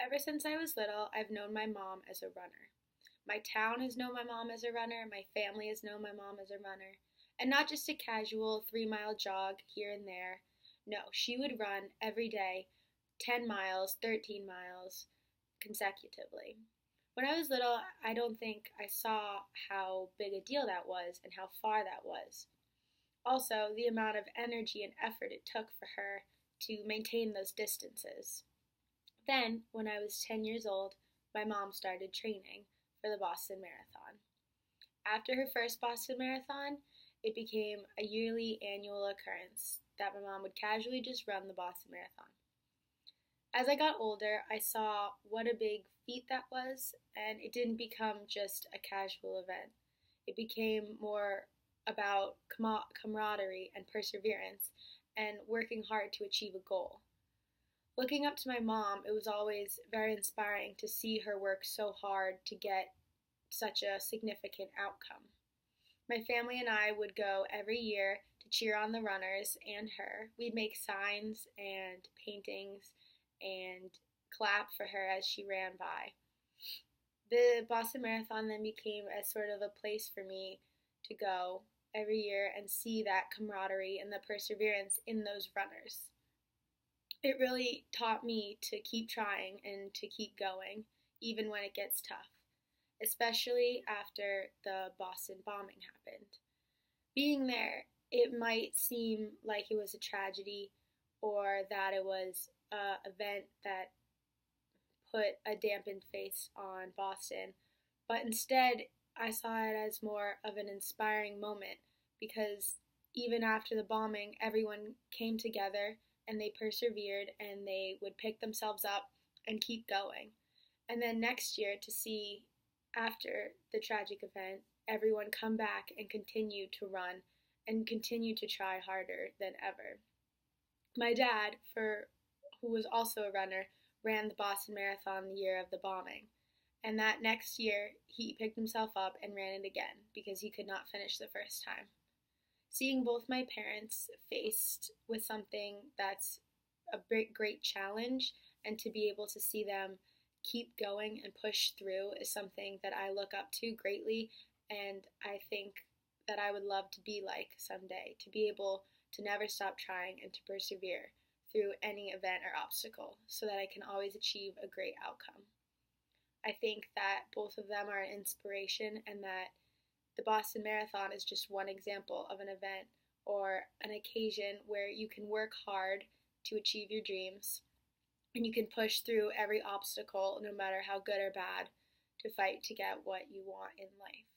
Ever since I was little, I've known my mom as a runner. My town has known my mom as a runner, my family has known my mom as a runner. And not just a casual 3 mile jog here and there. No, she would run every day 10 miles, 13 miles consecutively. When I was little, I don't think I saw how big a deal that was and how far that was. Also, the amount of energy and effort it took for her to maintain those distances. Then, when I was 10 years old, my mom started training for the Boston Marathon. After her first Boston Marathon, it became a yearly annual occurrence that my mom would casually just run the Boston Marathon. As I got older, I saw what a big feat that was, and it didn't become just a casual event. It became more about camaraderie and perseverance and working hard to achieve a goal. Looking up to my mom, it was always very inspiring to see her work so hard to get such a significant outcome. My family and I would go every year to cheer on the runners and her. We'd make signs and paintings and clap for her as she ran by. The Boston Marathon then became a sort of a place for me to go every year and see that camaraderie and the perseverance in those runners. It really taught me to keep trying and to keep going, even when it gets tough, especially after the Boston bombing happened. Being there, it might seem like it was a tragedy or that it was an event that put a dampened face on Boston, but instead I saw it as more of an inspiring moment because even after the bombing, everyone came together and they persevered and they would pick themselves up and keep going. And then next year to see, after the tragic event, everyone come back and continue to run and continue to try harder than ever. My dad, who was also a runner, ran the Boston Marathon the year of the bombing. And that next year, he picked himself up and ran it again because he could not finish the first time. Seeing both my parents faced with something that's a great challenge and to be able to see them keep going and push through is something that I look up to greatly, and I think that I would love to be like someday, to be able to never stop trying and to persevere through any event or obstacle so that I can always achieve a great outcome. I think that both of them are an inspiration and that the Boston Marathon is just one example of an event or an occasion where you can work hard to achieve your dreams and you can push through every obstacle, no matter how good or bad, to fight to get what you want in life.